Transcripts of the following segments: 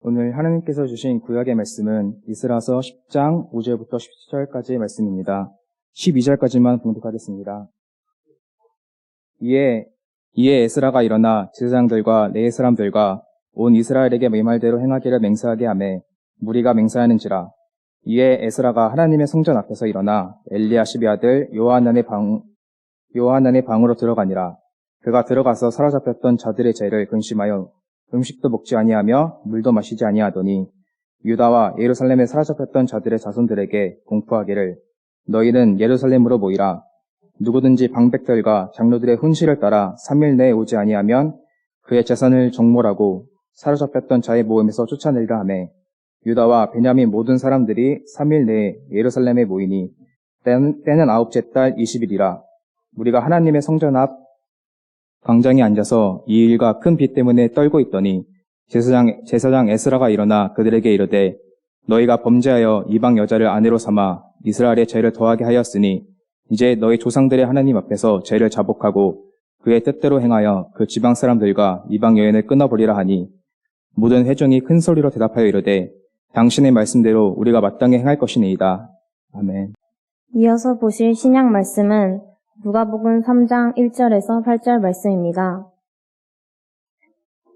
오늘 하나님께서 주신 구약의 말씀은 이스라서 10장 5절부터 17절까지의 말씀입니다. 12절까지만 봉독하겠습니다. 이에 에스라가 일어나 제사장들과 레위 사람들과 온 이스라엘에게 맹말대로 행하기를 맹세하게 하매 무리가 맹세하는지라. 이에 에스라가 하나님의 성전 앞에서 일어나 엘리야십의 아들 요하난의 방으로 들어가니라. 그가 들어가서 사로잡혔던 자들의 죄를 근심하여 음식도 먹지 아니하며 물도 마시지 아니하더니 유다와 예루살렘에 사로잡혔던 자들의 자손들에게 공포하기를 너희는 예루살렘으로 모이라. 누구든지 방백들과 장로들의 훈시를 따라 3일 내에 오지 아니하면 그의 재산을 정몰하고 사로잡혔던 자의 모임에서 쫓아내리라 하매 유다와 베냐민 모든 사람들이 3일 내에 예루살렘에 모이니 때는 아홉째 달 20일이라. 우리가 하나님의 성전 앞 광장에 앉아서 이 일과 큰 비 때문에 떨고 있더니 제사장 에스라가 일어나 그들에게 이르되 너희가 범죄하여 이방 여자를 아내로 삼아 이스라엘의 죄를 더하게 하였으니 이제 너희 조상들의 하나님 앞에서 죄를 자복하고 그의 뜻대로 행하여 그 지방 사람들과 이방 여인을 끊어버리라 하니 모든 회중이 큰 소리로 대답하여 이르되 당신의 말씀대로 우리가 마땅히 행할 것이니이다. 아멘. 이어서 보실 신약 말씀은 누가복음 3장 1절에서 8절 말씀입니다.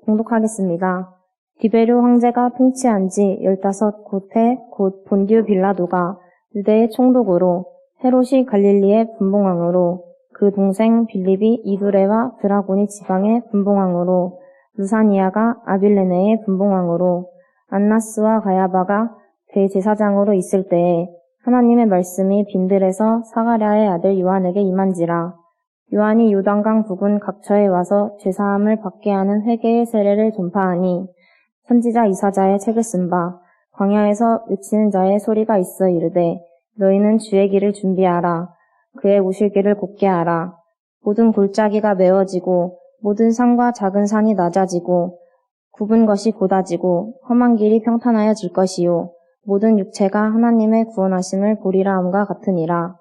봉독하겠습니다. 디베르 황제가 통치한 지 15해 곧 본디오 빌라도가 유대의 총독으로 헤롯이 갈릴리의 분봉왕으로 그 동생 빌립이 이두레와 드라고니 지방의 분봉왕으로 루사니아가 아빌레네의 분봉왕으로 안나스와 가야바가 대제사장으로 있을 때에 하나님의 말씀이 빈들에서 사가랴의 아들 요한에게 임한지라. 요한이 요단강 부근 각처에 와서 죄사함을 받게 하는 회개의 세례를 전파하니 선지자 이사자의 책을 쓴 바 광야에서 외치는 자의 소리가 있어 이르되 너희는 주의 길을 준비하라. 그의 오실 길을 곧게 하라. 모든 골짜기가 메워지고 모든 산과 작은 산이 낮아지고 굽은 것이 곧아지고 험한 길이 평탄하여질 것이요 모든 육체가 하나님의 구원하심을 보리라 함과 같으니라.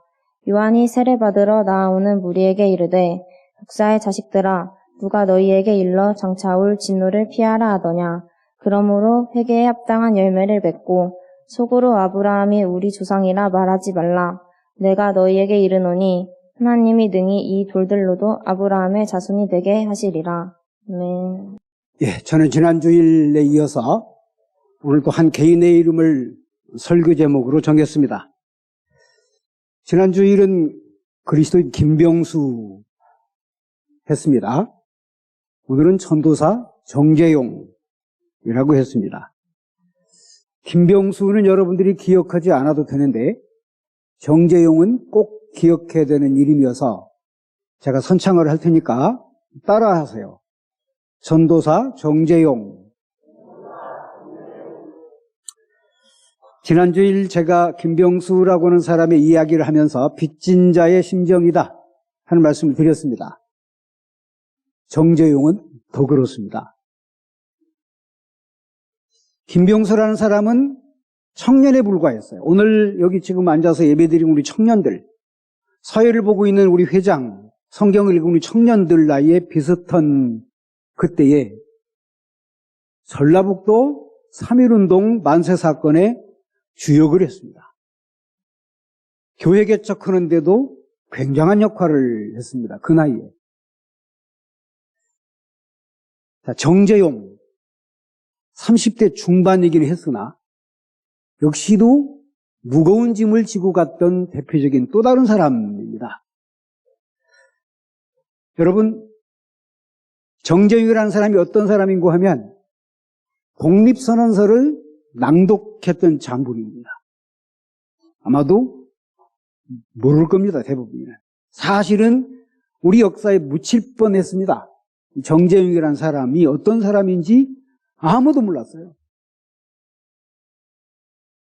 요한이 세례받으러 나아오는 무리에게 이르되 독사의 자식들아 누가 너희에게 일러 장차 올 진노를 피하라 하더냐. 그러므로 회개에 합당한 열매를 맺고 속으로 아브라함이 우리 조상이라 말하지 말라. 내가 너희에게 이르노니 하나님이 능히 이 돌들로도 아브라함의 자손이 되게 하시리라. 아멘. 예, 저는 지난 주일에 이어서 오늘도 한 개인의 이름을 설교 제목으로 정했습니다. 지난 주일은 그리스도인 김병수 했습니다. 오늘은 전도사 정재용이라고 했습니다. 김병수는 여러분들이 기억하지 않아도 되는데 정재용은 꼭 기억해야 되는 이름이어서 제가 선창을 할 테니까 따라하세요. 전도사 정재용. 지난주일 제가 김병수라고 하는 사람의 이야기를 하면서 빚진 자의 심정이다 하는 말씀을 드렸습니다. 정재용은 더 그렇습니다. 김병수라는 사람은 청년에 불과했어요. 오늘 여기 지금 앉아서 예배드린 우리 청년들, 사회를 보고 있는 우리 회장, 성경을 읽은 우리 청년들 나이에 비슷한 그때에 전라북도 3.1운동 만세 사건에 주역을 했습니다. 교회 개척하는데도 굉장한 역할을 했습니다. 그 나이에. 자, 정재용 30대 중반이긴 했으나 역시도 무거운 짐을 지고 갔던 대표적인 또 다른 사람입니다. 여러분, 정재용이라는 사람이 어떤 사람인고 하면 독립선언서를 낭독했던 장군입니다. 아마도 모를 겁니다. 대부분은. 사실은 우리 역사에 묻힐 뻔했습니다. 정재용이라는 사람이 어떤 사람인지 아무도 몰랐어요.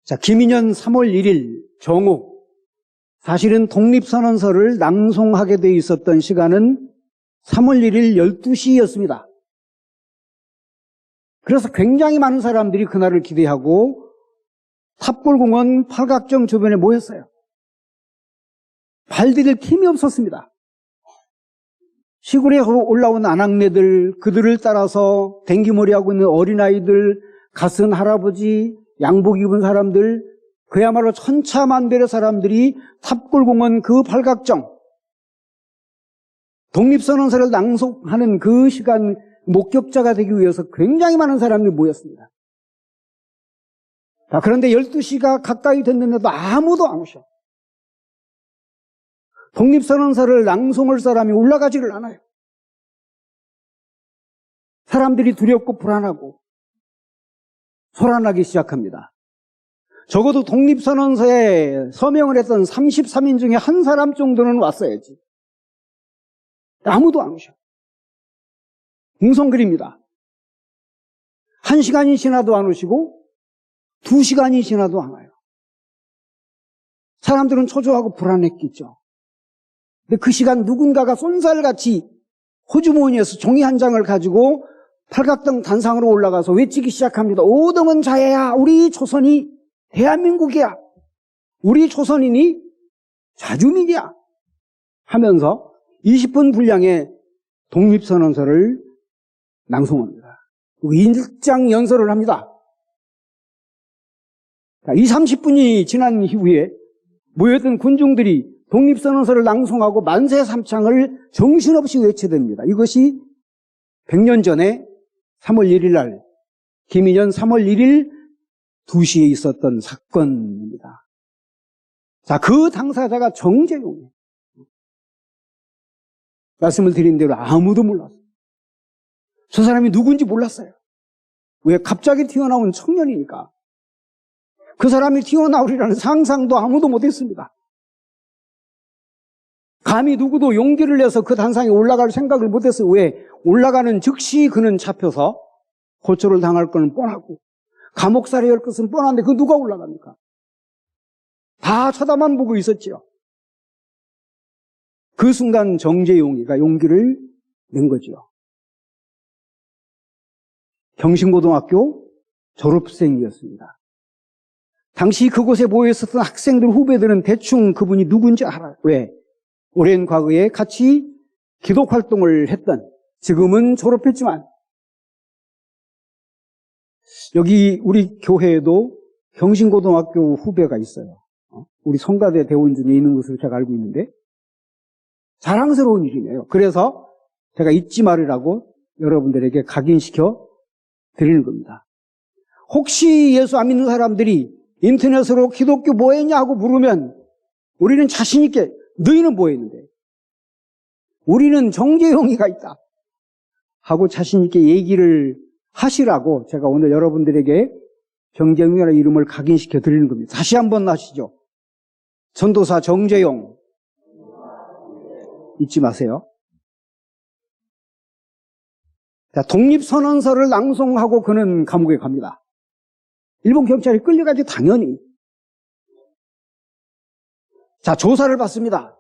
자, 김인현 3월 1일 정오. 사실은 독립선언서를 낭송하게 돼 있었던 시간은 3월 1일 12시였습니다. 그래서 굉장히 많은 사람들이 그날을 기대하고 탑골공원 팔각정 주변에 모였어요. 발 디딜 틈이 없었습니다. 시골에 올라온 아낙네들, 그들을 따라서 댕기머리하고 있는 어린아이들, 갓쓴 할아버지, 양복 입은 사람들, 그야말로 천차만별의 사람들이 탑골공원 그 팔각정, 독립선언서를 낭송하는 그 시간 목격자가 되기 위해서 굉장히 많은 사람들이 모였습니다. 자, 그런데 12시가 가까이 됐는데도 아무도 안 오셔. 독립선언서를 낭송할 사람이 올라가지를 않아요. 사람들이 두렵고 불안하고 소란하기 시작합니다. 적어도 독립선언서에 서명을 했던 33인 중에 한 사람 정도는 왔어야지. 아무도 안 오셔. 웅성거립니다. 1시간이 지나도 안 오시고 2시간이 지나도 안 와요. 사람들은 초조하고 불안했겠죠. 근데 그 시간 누군가가 쏜살같이 호주머니에서 종이 한 장을 가지고 팔각정 단상으로 올라가서 외치기 시작합니다. 오등은 자야야. 우리 조선이 대한민국이야. 우리 조선인이 자주민이야. 하면서 20분 분량의 독립선언서를 낭송합니다. 그리고 일장 연설을 합니다. 자, 30분이 지난 이후에 모였던 군중들이 독립선언서를 낭송하고 만세 삼창을 정신없이 외쳐댑니다. 이것이 100년 전에 3월 1일 날 김인현 3월 1일 2시에 있었던 사건입니다. 자, 그 당사자가 정재용이에요. 말씀을 드린 대로 아무도 몰랐어요. 저 사람이 누군지 몰랐어요. 왜? 갑자기 튀어나온 청년이니까. 그 사람이 튀어나오리라는 상상도 아무도 못했습니다. 감히 누구도 용기를 내서 그 단상에 올라갈 생각을 못했어요. 왜? 올라가는 즉시 그는 잡혀서 고초를 당할 건 뻔하고 감옥살이 할 것은 뻔한데 그 누가 올라갑니까? 다 쳐다만 보고 있었지요. 그 순간 정재용이가 용기를 낸 거죠. 경신고등학교 졸업생이었습니다. 당시 그곳에 모여있었던 학생들, 후배들은 대충 그분이 누군지 알아요. 왜? 오랜 과거에 같이 기독 활동을 했던, 지금은 졸업했지만, 여기 우리 교회에도 경신고등학교 후배가 있어요. 우리 성가대 대원 중에 있는 것으로 제가 알고 있는데, 자랑스러운 일이네요. 그래서 제가 잊지 말으라고 여러분들에게 각인시켜 드리는 겁니다. 혹시 예수 안 믿는 사람들이 인터넷으로 기독교 뭐 했냐고 물으면 우리는 자신 있게 너희는 뭐 했는데? 우리는 정재용이가 있다 하고 자신 있게 얘기를 하시라고 제가 오늘 여러분들에게 정재용이라는 이름을 각인시켜 드리는 겁니다. 다시 한번 하시죠. 전도사 정재용. 잊지 마세요. 자, 독립선언서를 낭송하고 그는 감옥에 갑니다. 일본 경찰이 끌려가지 당연히. 자, 조사를 받습니다.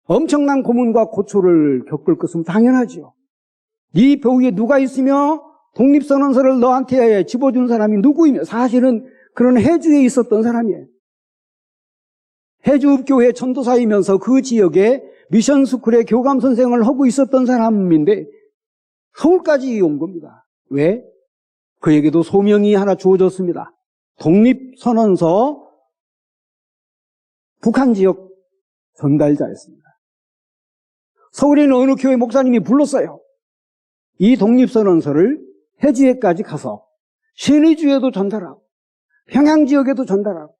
엄청난 고문과 고초를 겪을 것은 당연하지요. 네 배후에 누가 있으며 독립선언서를 너한테 집어준 사람이 누구이며 사실은 그런 해주에 있었던 사람이에요. 해주읍교회 전도사이면서 그 지역에 미션스쿨의 교감선생을 하고 있었던 사람인데 서울까지 온 겁니다. 왜? 그에게도 소명이 하나 주어졌습니다. 독립선언서 북한 지역 전달자였습니다. 서울에 있는 어느 교회 목사님이 불렀어요. 이 독립선언서를 해주에까지 가서 신의주에도 전달하고 평양 지역에도 전달하고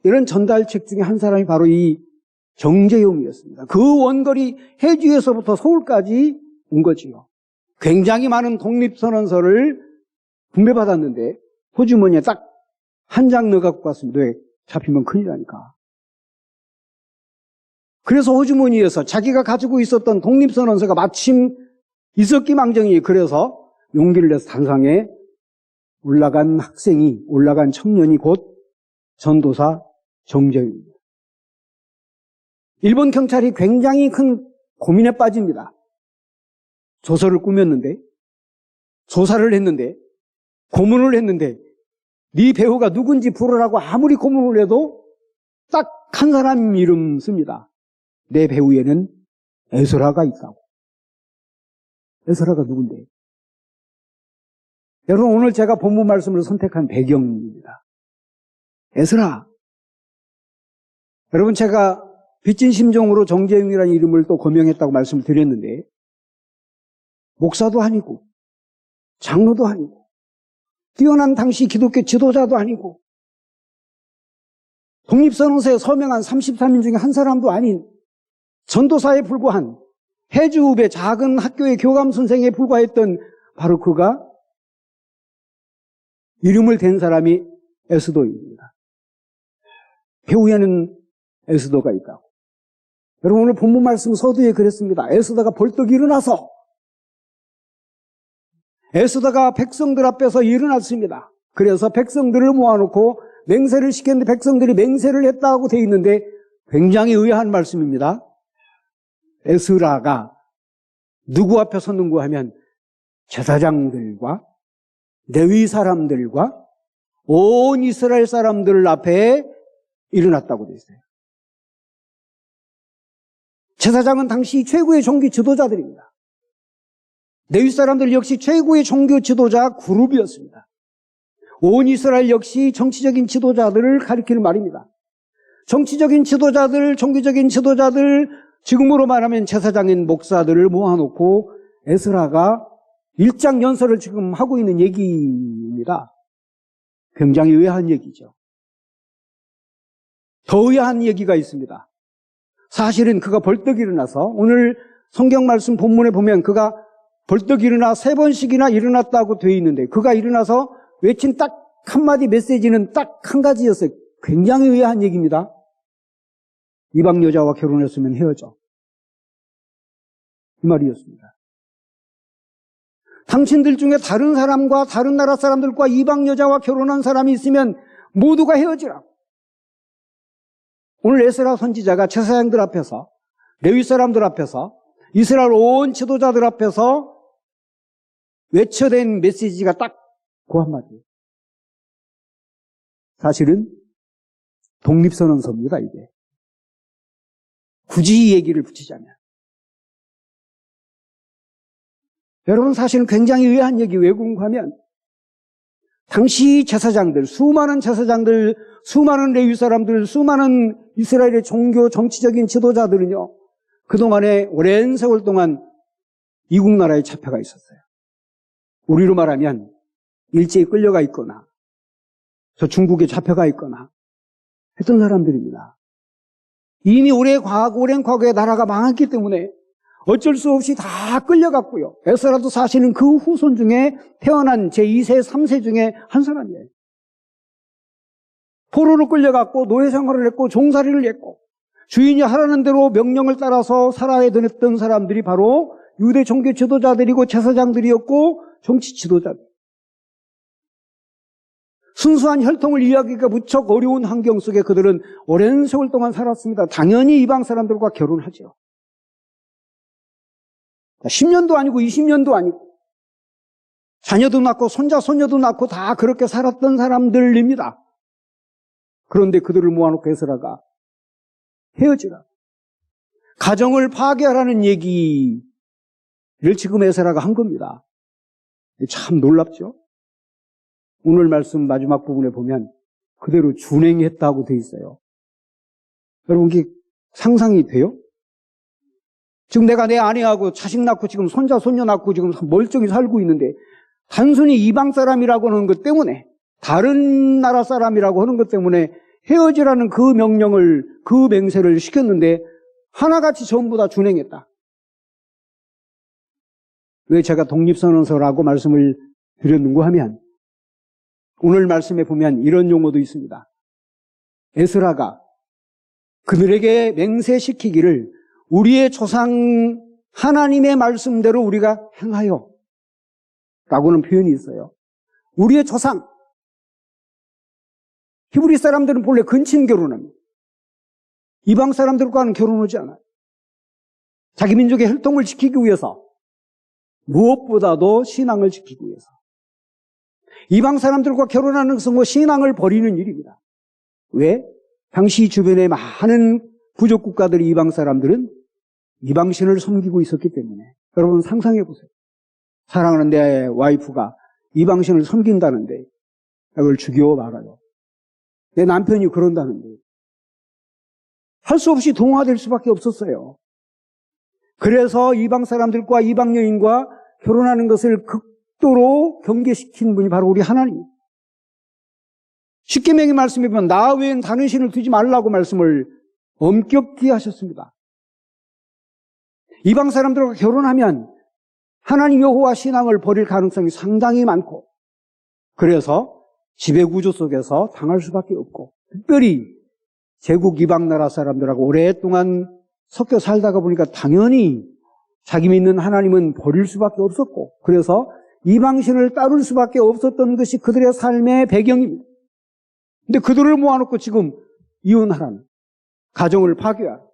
이런 전달책 중에 한 사람이 바로 이 정재용이었습니다. 그 원거리 해주에서부터 서울까지 온 거지요. 굉장히 많은 독립선언서를 분배받았는데 호주머니에 딱 한 장 넣어갖고 갔습니다. 왜? 잡히면 큰일 나니까. 그래서 호주머니에서 자기가 가지고 있었던 독립선언서가 마침 있었기망정이 그래서 용기를 내서 단상에 올라간 학생이, 올라간 청년이 곧 전도사 정재용입니다. 일본 경찰이 굉장히 큰 고민에 빠집니다. 조서를 꾸몄는데, 조사를 했는데, 고문을 했는데, 네 배우가 누군지 부르라고 아무리 고문을 해도 딱 한 사람 이름 씁니다. 내 배우에는 에스라가 있다고. 에스라가 누군데? 여러분, 오늘 제가 본문 말씀을 선택한 배경입니다. 에스라. 여러분, 제가 빚진 심정으로 정재용이라는 이름을 또 거명했다고 말씀을 드렸는데, 목사도 아니고, 장로도 아니고, 뛰어난 당시 기독교 지도자도 아니고, 독립선언서에 서명한 33인 중에 한 사람도 아닌 전도사에 불과한 해주읍의 작은 학교의 교감선생에 불과했던 바로 그가 이름을 댄 사람이 에스더입니다. 배후에는 에스더가 있다고. 여러분, 오늘 본문 말씀 서두에 그랬습니다. 에스더가 벌떡 일어나서 에스더가 백성들 앞에서 일어났습니다. 그래서 백성들을 모아놓고 맹세를 시켰는데 백성들이 맹세를 했다고 되어 있는데 굉장히 의아한 말씀입니다. 에스라가 누구 앞에 섰는가 하면 제사장들과 레위 사람들과 온 이스라엘 사람들 앞에 일어났다고 되어 있어요. 제사장은 당시 최고의 종교 지도자들입니다. 레위 사람들 역시 최고의 종교 지도자 그룹이었습니다. 온 이스라엘 역시 정치적인 지도자들을 가리키는 말입니다. 정치적인 지도자들, 종교적인 지도자들, 지금으로 말하면 제사장인 목사들을 모아놓고 에스라가 일장 연설을 지금 하고 있는 얘기입니다. 굉장히 의아한 얘기죠. 더 의아한 얘기가 있습니다. 사실은 그가 벌떡 일어나서 오늘 성경 말씀 본문에 보면 그가 벌떡 일어나 3번씩이나 일어났다고 되어 있는데 그가 일어나서 외친 딱 한마디 메시지는 딱 한 가지였어요. 굉장히 의아한 얘기입니다. 이방 여자와 결혼했으면 헤어져. 이 말이었습니다. 당신들 중에 다른 사람과 다른 나라 사람들과 이방 여자와 결혼한 사람이 있으면 모두가 헤어지라. 오늘 에스라 선지자가 제사장들 앞에서, 레위 사람들 앞에서, 이스라엘 온 지도자들 앞에서 외쳐댄 메시지가 딱 그 한마디예요. 사실은 독립선언서입니다, 이게. 굳이 이 얘기를 붙이자면. 여러분, 사실은 굉장히 의아한 얘기 왜 궁금하면 당시 제사장들, 수많은 제사장들, 수많은 레위 사람들, 수많은 이스라엘의 종교, 정치적인 지도자들은요, 그동안에 오랜 세월 동안 이국 나라에 잡혀가 있었어요. 우리로 말하면 일제히 끌려가 있거나 저 중국에 잡혀가 있거나 했던 사람들입니다. 이미 오랜 과거에 나라가 망했기 때문에 어쩔 수 없이 다 끌려갔고요. 에스라도 사실은 그 후손 중에 태어난 제2세, 3세 중에 한 사람이에요. 포로로 끌려갔고 노예 생활을 했고 종살이를 했고 주인이 하라는 대로 명령을 따라서 살아야 됐던 사람들이 바로 유대 종교 지도자들이고 제사장들이었고 정치 지도자들. 순수한 혈통을 이해하기가 무척 어려운 환경 속에 그들은 오랜 세월 동안 살았습니다. 당연히 이방 사람들과 결혼하죠. 10년도 아니고 20년도 아니고 자녀도 낳고 손자 손녀도 낳고 다 그렇게 살았던 사람들입니다. 그런데 그들을 모아놓고 에스라가 헤어지라. 가정을 파괴하라는 얘기를 지금 에스라가 한 겁니다. 참 놀랍죠? 오늘 말씀 마지막 부분에 보면 그대로 준행했다고 돼 있어요. 여러분, 이게 상상이 돼요? 지금 내가 내 아내하고 자식 낳고 지금 손자 손녀 낳고 지금 멀쩡히 살고 있는데 단순히 이방 사람이라고 하는 것 때문에 다른 나라 사람이라고 하는 것 때문에 헤어지라는 그 명령을 그 맹세를 시켰는데 하나같이 전부 다 준행했다. 왜 제가 독립선언서라고 말씀을 드렸는가 하면 오늘 말씀에 보면 이런 용어도 있습니다. 에스라가 그들에게 맹세시키기를 우리의 조상 하나님의 말씀대로 우리가 행하여 라고는 표현이 있어요. 우리의 조상. 히브리 사람들은 본래 근친 결혼합니다. 이방 사람들과는 결혼하지 않아요. 자기 민족의 혈통을 지키기 위해서 무엇보다도 신앙을 지키기 위해서. 이방 사람들과 결혼하는 것은 뭐 신앙을 버리는 일입니다. 왜? 당시 주변에 많은 부족 국가들의 이방 사람들은 이방신을 섬기고 있었기 때문에. 여러분 상상해 보세요. 사랑하는 내 와이프가 이방신을 섬긴다는데 그걸 죽여 말아요. 내 남편이 그런다는데 할 수 없이 동화될 수밖에 없었어요. 그래서 이방 사람들과 이방 여인과 결혼하는 것을 극도로 경계시킨 분이 바로 우리 하나님. 십계명의 말씀에 보면 나 외엔 다른 신을 두지 말라고 말씀을 엄격히 하셨습니다. 이방 사람들과 결혼하면 하나님 여호와 신앙을 버릴 가능성이 상당히 많고 그래서 지배구조 속에서 당할 수밖에 없고 특별히 제국 이방 나라 사람들하고 오랫동안 섞여 살다가 보니까 당연히 자기 믿는 하나님은 버릴 수밖에 없었고 그래서 이방신을 따를 수밖에 없었던 것이 그들의 삶의 배경입니다. 근데 그들을 모아놓고 지금 이혼하라는 가정을 파괴하라.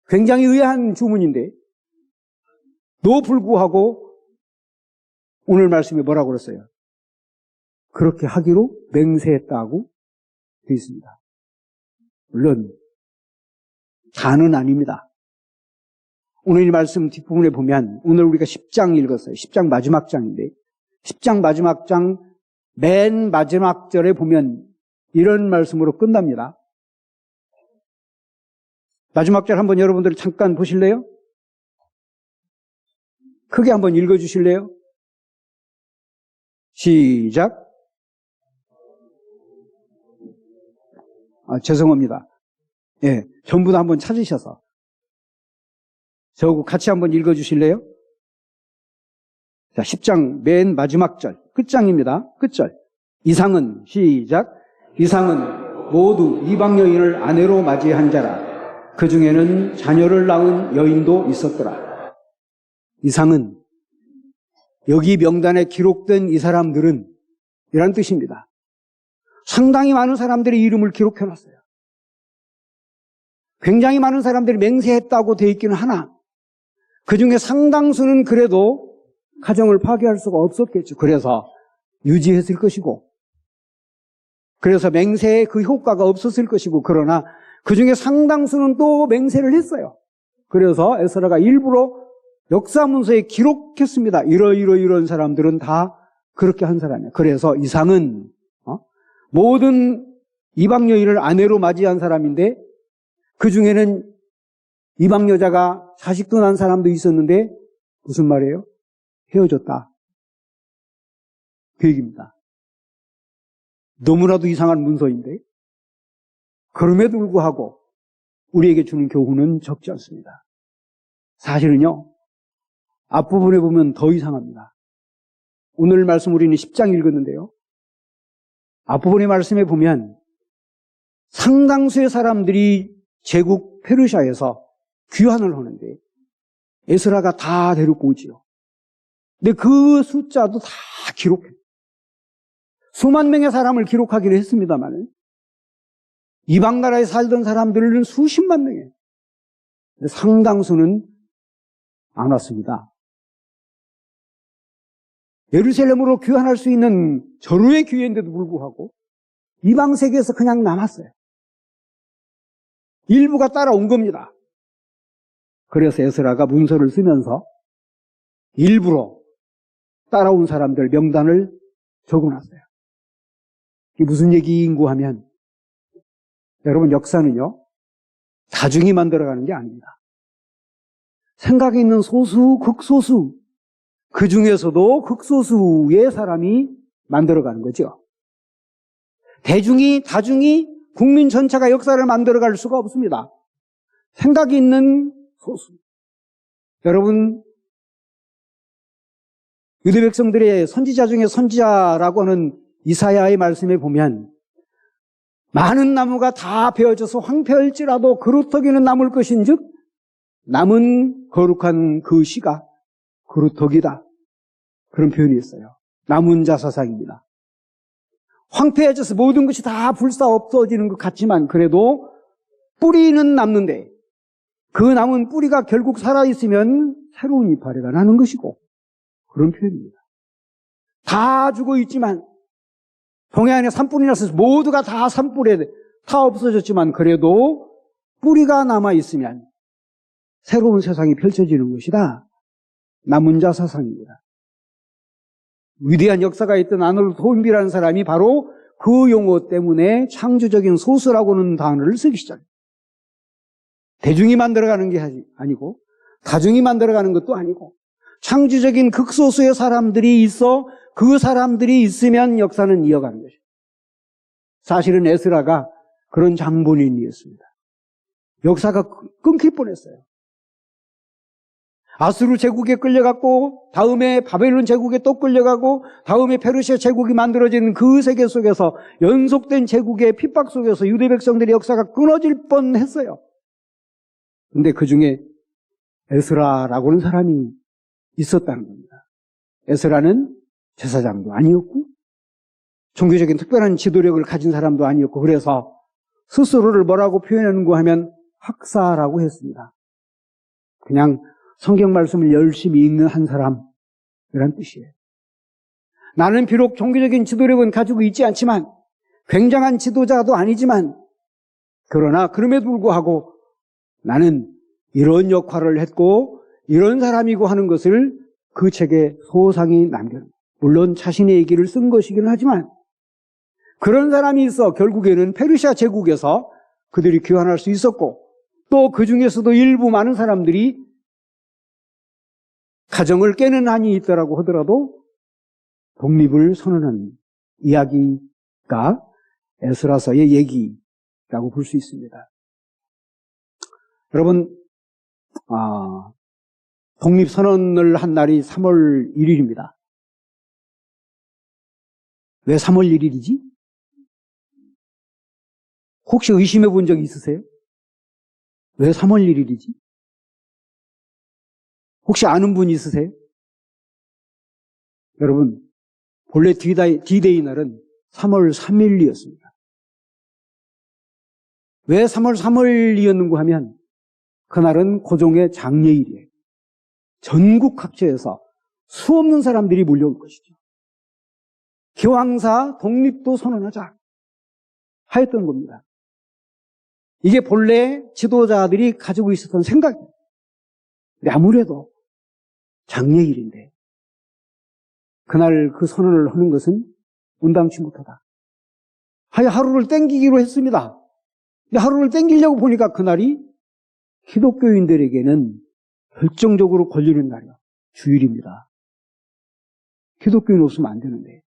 굉장히 의아한 주문인데 또 불구하고 오늘 말씀에 뭐라고 그랬어요? 그렇게 하기로 맹세했다고 되어 있습니다. 물론 다는 아닙니다. 오늘 이 말씀 뒷부분에 보면 오늘 우리가 10장 읽었어요. 10장 마지막 장인데 10장 마지막 장 맨 마지막 절에 보면 이런 말씀으로 끝납니다. 마지막 절 한번 여러분들 잠깐 보실래요? 크게 한번 읽어주실래요? 시작. 죄송합니다. 예, 전부 다 한번 찾으셔서 저하고 같이 한번 읽어주실래요? 자, 10장 맨 마지막 절, 끝장입니다. 끝절. 이상은, 시작. 이상은 모두 이방 여인을 아내로 맞이한 자라. 그 중에는 자녀를 낳은 여인도 있었더라. 이상은, 여기 명단에 기록된 이 사람들은 이란 뜻입니다. 상당히 많은 사람들의 이름을 기록해놨어요. 굉장히 많은 사람들이 맹세했다고 되어 있기는 하나 그 중에 상당수는 그래도 가정을 파괴할 수가 없었겠죠. 그래서 유지했을 것이고 그래서 맹세의 그 효과가 없었을 것이고 그러나 그 중에 상당수는 또 맹세를 했어요. 그래서 에스라가 일부러 역사문서에 기록했습니다. 이런 사람들은 다 그렇게 한 사람이에요. 그래서 이상은 모든 이방 여인을 아내로 맞이한 사람인데 그 중에는 이방 여자가 자식도 낳은 사람도 있었는데 무슨 말이에요? 헤어졌다. 그 얘기입니다. 너무나도 이상한 문서인데 그럼에도 불구하고 우리에게 주는 교훈은 적지 않습니다. 사실은요. 앞부분에 보면 더 이상합니다. 오늘 말씀 우리는 10장 읽었는데요. 앞부분의 말씀에 보면 상당수의 사람들이 제국 페르시아에서 귀환을 하는데 에스라가 다 데리고 오지요. 근데 그 숫자도 다 기록해요. 수만 명의 사람을 기록하기로 했습니다만 이방 나라에 살던 사람들은 수십만 명이에요. 근데 상당수는 안 왔습니다. 예루살렘으로 귀환할 수 있는 절호의 기회인데도 불구하고 이방 세계에서 그냥 남았어요. 일부가 따라온 겁니다. 그래서 에스라가 문서를 쓰면서 일부러 따라온 사람들 명단을 적어놨어요. 이게 무슨 얘기인고 하면 여러분 역사는요 다중이 만들어가는 게 아닙니다. 생각에 있는 소수, 극소수 그 중에서도 극소수의 사람이 만들어가는 거죠. 다중이 국민 전체가 역사를 만들어갈 수가 없습니다. 생각이 있는 소수. 여러분 유대 백성들의 선지자 중에 선지자라고 하는 이사야의 말씀에 보면 많은 나무가 다 베어져서 황폐할지라도 그루터기는 남을 것인즉 남은 거룩한 그 씨가 그루터기다. 그런 표현이 있어요. 남은 자 사상입니다. 황폐해져서 모든 것이 다 불사 없어지는 것 같지만 그래도 뿌리는 남는데 그 남은 뿌리가 결국 살아있으면 새로운 이파리가 나는 것이고 그런 표현입니다. 다 죽어 있지만 동해 안에 산불이 나서 모두가 다 산불에 다 없어졌지만 그래도 뿌리가 남아있으면 새로운 세상이 펼쳐지는 것이다. 남은 자 사상입니다. 위대한 역사가 있던 아놀드 토인비라는 사람이 바로 그 용어 때문에 창조적인 소스라고는 단어를 쓰기 시작해요. 대중이 만들어가는 게 아니고 다중이 만들어가는 것도 아니고 창조적인 극소수의 사람들이 있어 그 사람들이 있으면 역사는 이어가는 것이죠. 사실은 에스라가 그런 장본인이었습니다. 역사가 끊길 뻔했어요. 아수르 제국에 끌려갔고 다음에 바벨론 제국에 또 끌려가고 다음에 페르시아 제국이 만들어진 그 세계 속에서 연속된 제국의 핍박 속에서 유대 백성들의 역사가 끊어질 뻔했어요. 근데 그 중에 에스라라고는 사람이 있었다는 겁니다. 에스라는 제사장도 아니었고 종교적인 특별한 지도력을 가진 사람도 아니었고 그래서 스스로를 뭐라고 표현하는가 하면 학사라고 했습니다. 그냥 성경 말씀을 열심히 읽는 한 사람이란 뜻이에요. 나는 비록 종교적인 지도력은 가지고 있지 않지만 굉장한 지도자도 아니지만 그러나 그럼에도 불구하고 나는 이런 역할을 했고 이런 사람이고 하는 것을 그 책에 소상히 남겨놓은 물론 자신의 얘기를 쓴 것이긴 하지만 그런 사람이 있어 결국에는 페르시아 제국에서 그들이 귀환할 수 있었고 또 그 중에서도 일부 많은 사람들이 가정을 깨는 한이 있더라고 하더라도 독립을 선언한 이야기가 에스라서의 얘기라고 볼 수 있습니다. 여러분, 독립선언을 한 날이 3월 1일입니다. 왜 3월 1일이지? 혹시 의심해 본 적 있으세요? 왜 3월 1일이지? 혹시 아는 분 있으세요? 여러분, 본래 D-Day 날은 3월 3일이었습니다. 왜 3월 3일이었는가 하면 그날은 고종의 장례일이에요. 전국 각지에서 수없는 사람들이 몰려올 것이죠. 기왕사 독립도 선언하자 하였던 겁니다. 이게 본래 지도자들이 가지고 있었던 생각이에요. 아무래도 장례일인데 그날 그 선언을 하는 것은 온당치 못하다. 하루를 땡기기로 했습니다. 근데 하루를 땡기려고 보니까 그날이 기독교인들에게는 결정적으로 걸리는 날이야. 주일입니다. 기독교인 없으면 안 되는데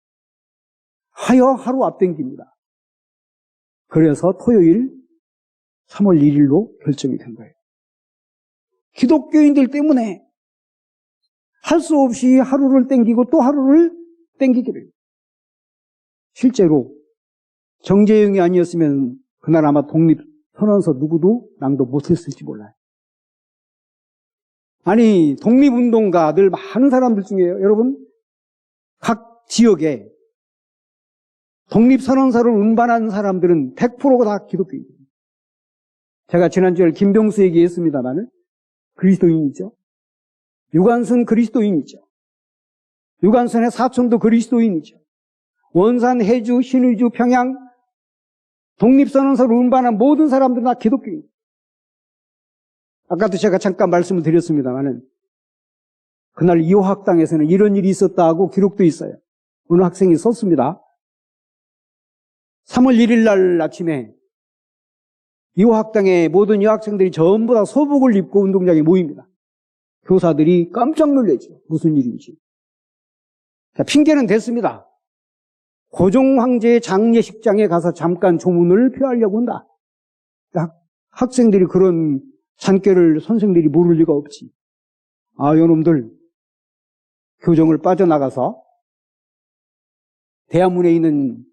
하루 앞당깁니다. 그래서 토요일 3월 1일로 결정이 된 거예요. 기독교인들 때문에 할 수 없이 하루를 땡기고 또 하루를 땡기게 돼요. 실제로 정재영이 아니었으면 그날 아마 독립선언서 누구도 낭독 못했을지 몰라요. 아니 독립운동가들 많은 사람들 중에요. 여러분 각 지역에 독립선언서를 운반한 사람들은 100%가 다 기독교인이에요. 제가 지난주에 김병수 얘기했습니다만 그리스도인이죠. 유관순 그리스도인이죠. 유관순의 사촌도 그리스도인이죠. 원산, 해주, 신의주, 평양 독립선언서를 운반한 모든 사람들은 다 기독교인이에요. 아까도 제가 잠깐 말씀을 드렸습니다만 그날 이호학당에서는 이런 일이 있었다고 기록도 있어요. 어느 학생이 썼습니다. 3월 1일 날 아침에 이호학당의 모든 여학생들이 전부 다 소복을 입고 운동장에 모입니다. 교사들이 깜짝 놀라죠. 무슨 일인지. 자, 핑계는 됐습니다. 고종 황제의 장례식장에 가서 잠깐 조문을 표하려고 한다. 학생들이 그런 산꾀를 선생들이 모를 리가 없지. 요놈들 교정을 빠져나가서 대한문에 있는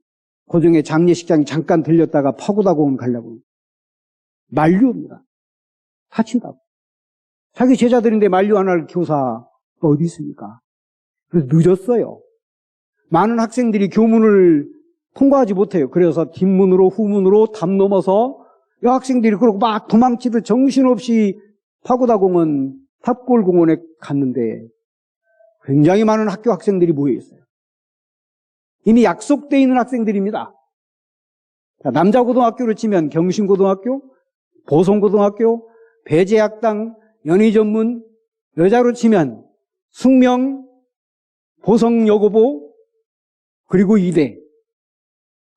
고종의 장례식장에 잠깐 들렸다가 파고다공원 가려고 만류입니다. 다친다고. 자기 제자들인데 만류 안 할 교사가 어디 있습니까? 그래서 늦었어요. 많은 학생들이 교문을 통과하지 못해요. 그래서 뒷문으로 후문으로 담 넘어서 여학생들이 그러고 막 도망치듯 정신없이 파고다공원 탑골공원에 갔는데 굉장히 많은 학교 학생들이 모여 있어요. 이미 약속되어 있는 학생들입니다. 남자고등학교로 치면 경신고등학교, 보성고등학교, 배제학당, 연희전문, 여자로 치면 숙명, 보성 여고보, 그리고 이대,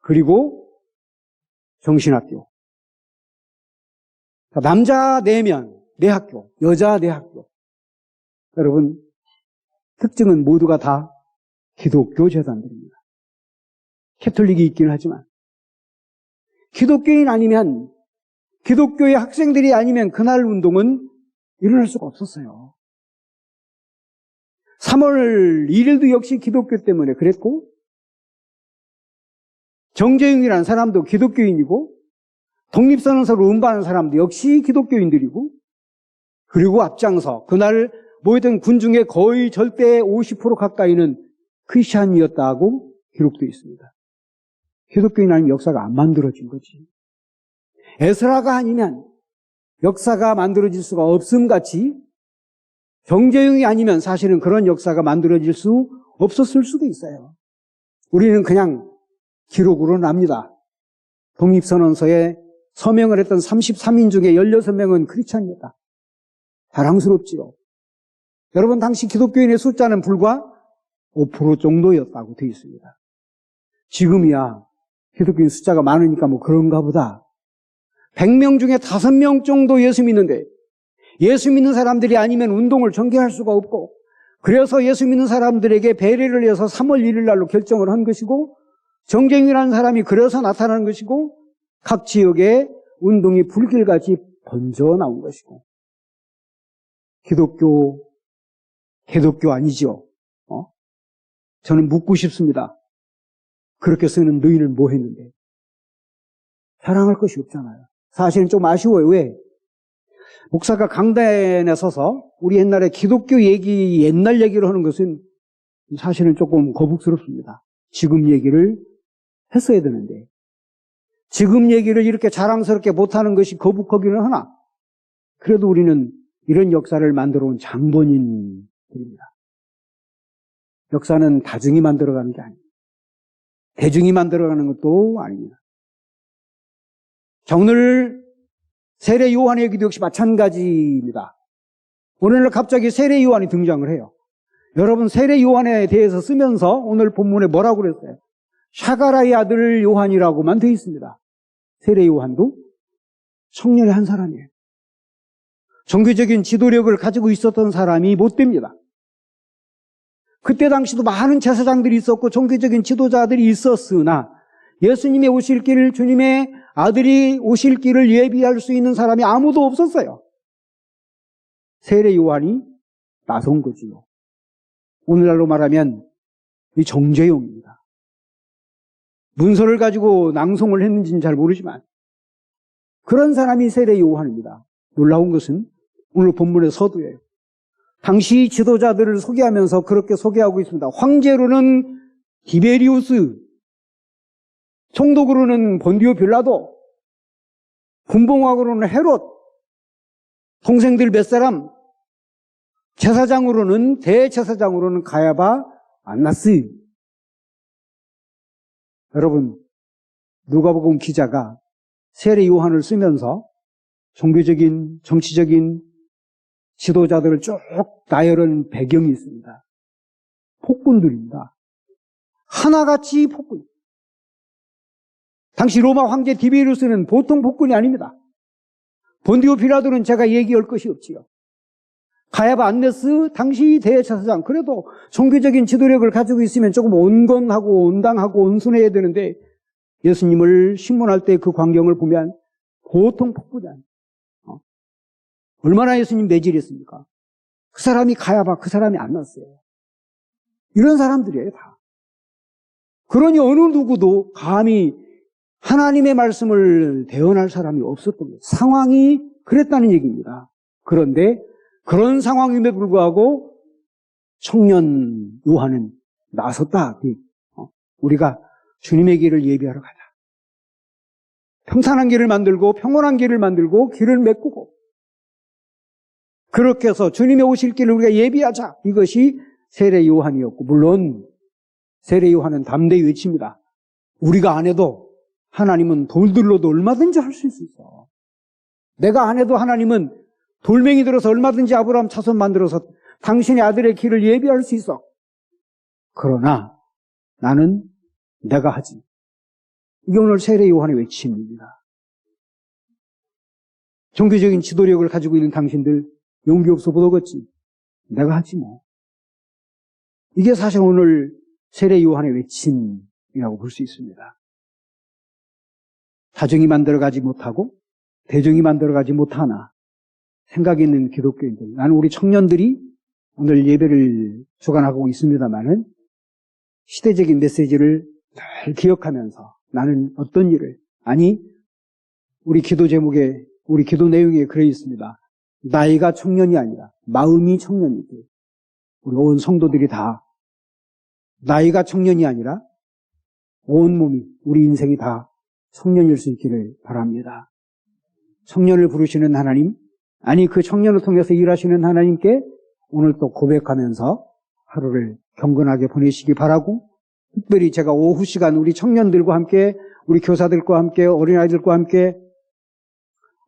그리고 정신학교. 남자 4명, 4학교, 여자 4학교. 여러분, 특징은 모두가 다 기독교 재단들입니다. 캐톨릭이 있긴 하지만 기독교인 아니면, 기독교의 학생들이 아니면 그날 운동은 일어날 수가 없었어요. 3월 1일도 역시 기독교 때문에 그랬고, 정재용이라는 사람도 기독교인이고, 독립선언서를 운반하는 사람도 역시 기독교인들이고, 그리고 앞장서 그날 모였던 군중의 거의 절대 50% 가까이는 크리스찬이었다고 기록되어 있습니다. 기독교인 아니면 역사가 안 만들어진 거지. 에스라가 아니면 역사가 만들어질 수가 없음같이 정재용이 아니면 사실은 그런 역사가 만들어질 수 없었을 수도 있어요. 우리는 그냥 기록으로 납니다. 독립선언서에 서명을 했던 33인 중에 16명은 크리스찬이었다. 자랑스럽지요. 여러분, 당시 기독교인의 숫자는 불과 5% 정도였다고 되어 있습니다. 지금이야 기독교인 숫자가 많으니까 뭐 그런가 보다. 100명 중에 5명 정도 예수 믿는데, 예수 믿는 사람들이 아니면 운동을 전개할 수가 없고, 그래서 예수 믿는 사람들에게 배려를 해서 3월 1일 날로 결정을 한 것이고, 정쟁이라는 사람이 그래서 나타나는 것이고, 각 지역에 운동이 불길같이 번져 나온 것이고, 기독교 아니죠? 저는 묻고 싶습니다. 그렇게 쓰는 너희는 뭐 했는데? 자랑할 것이 없잖아요. 사실은 좀 아쉬워요. 왜? 목사가 강단에 서서 우리 옛날에 기독교 얘기, 옛날 얘기를 하는 것은 사실은 조금 거북스럽습니다. 지금 얘기를 했어야 되는데, 지금 얘기를 이렇게 자랑스럽게 못하는 것이 거북하기는 하나, 그래도 우리는 이런 역사를 만들어 온 장본인들입니다. 역사는 다중이 만들어가는 게 아닙니다. 대중이 만들어가는 것도 아닙니다. 자, 오늘 세례 요한의 얘기도 역시 마찬가지입니다. 오늘날 갑자기 세례 요한이 등장을 해요. 여러분, 세례 요한에 대해서 쓰면서 오늘 본문에 뭐라고 그랬어요? 샤가라의 아들 요한이라고만 되어 있습니다. 세례 요한도 청년의 한 사람이에요. 종교적인 지도력을 가지고 있었던 사람이 못 됩니다. 그때 당시도 많은 제사장들이 있었고 종교적인 지도자들이 있었으나 예수님의 오실 길을, 주님의 아들이 오실 길을 예비할 수 있는 사람이 아무도 없었어요. 세례 요한이 나선 거지요. 오늘날로 말하면 이 정재용입니다. 문서를 가지고 낭송을 했는지는 잘 모르지만 그런 사람이 세례 요한입니다. 놀라운 것은 오늘 본문의 서두예요. 당시 지도자들을 소개하면서 그렇게 소개하고 있습니다. 황제로는 디베리우스, 총독으로는 본디오 빌라도, 군봉왕으로는 헤롯, 동생들 몇 사람, 제사장으로는, 대제사장으로는 가야바, 안나스. 여러분, 누가복음 기자가 세례 요한을 쓰면서 종교적인, 정치적인 지도자들을 쭉 나열한 배경이 있습니다. 폭군들입니다. 하나같이 폭군. 당시 로마 황제 디베리우스는 보통 폭군이 아닙니다. 본디오 빌라도는 제가 얘기할 것이 없지요. 가야바 안네스 당시 대제사장, 그래도 종교적인 지도력을 가지고 있으면 조금 온건하고 온당하고 온순해야 되는데 예수님을 신문할 때 그 광경을 보면 보통 폭군이 아닙니다. 얼마나 예수님 내질했습니까? 그 사람이 가야바, 그 사람이 안 났어요. 이런 사람들이에요, 다. 그러니 어느 누구도 감히 하나님의 말씀을 대언할 사람이 없었던 거예요. 상황이 그랬다는 얘기입니다. 그런데 그런 상황임에 불구하고 청년 요한은 나섰다. 우리가 주님의 길을 예비하러 가자. 평탄한 길을 만들고 평온한 길을 만들고 길을 메꾸고 그렇게 해서 주님의 오실 길을 우리가 예비하자. 이것이 세례 요한이었고, 물론 세례 요한은 담대히 외칩니다. 우리가 안 해도 하나님은 돌들로도 얼마든지 할 수 있어. 내가 안 해도 하나님은 돌멩이 들어서 얼마든지 아브라함 자손 만들어서 당신의 아들의 길을 예비할 수 있어. 그러나 나는 내가 하지. 이게 오늘 세례 요한의 외침입니다. 종교적인 지도력을 가지고 있는 당신들 용기 없어 못 오겠지. 내가 하지 뭐. 이게 사실 오늘 세례 요한의 외침이라고 볼 수 있습니다. 다정이 만들어가지 못하고 대정이 만들어가지 못하나 생각이 있는 기독교인들, 나는 우리 청년들이 오늘 예배를 주관하고 있습니다마는 시대적인 메시지를 잘 기억하면서 나는 어떤 일을, 아니 우리 기도 제목에, 우리 기도 내용에 그래 있습니다. 나이가 청년이 아니라 마음이 청년이지. 우리 온 성도들이 다 나이가 청년이 아니라 온 몸이, 우리 인생이 다 청년일 수 있기를 바랍니다. 청년을 부르시는 하나님, 아니 그 청년을 통해서 일하시는 하나님께 오늘 또 고백하면서 하루를 경건하게 보내시기 바라고, 특별히 제가 오후 시간 우리 청년들과 함께, 우리 교사들과 함께, 어린아이들과 함께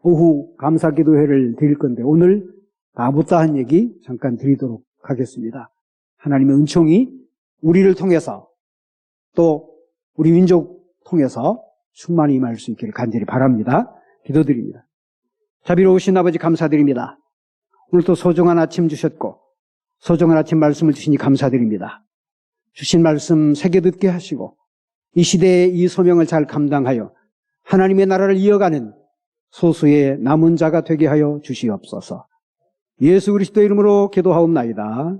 오후 감사기도회를 드릴 건데 오늘 다 못다한 얘기 잠깐 드리도록 하겠습니다. 하나님의 은총이 우리를 통해서 또 우리 민족 통해서 충만히 임할 수 있기를 간절히 바랍니다. 기도드립니다. 자비로우신 아버지 감사드립니다. 오늘도 소중한 아침 주셨고 소중한 아침 말씀을 주시니 감사드립니다. 주신 말씀 새겨 듣게 하시고 이 시대의 이 소명을 잘 감당하여 하나님의 나라를 이어가는 소수의 남은 자가 되게 하여 주시옵소서. 예수 그리스도의 이름으로 기도하옵나이다.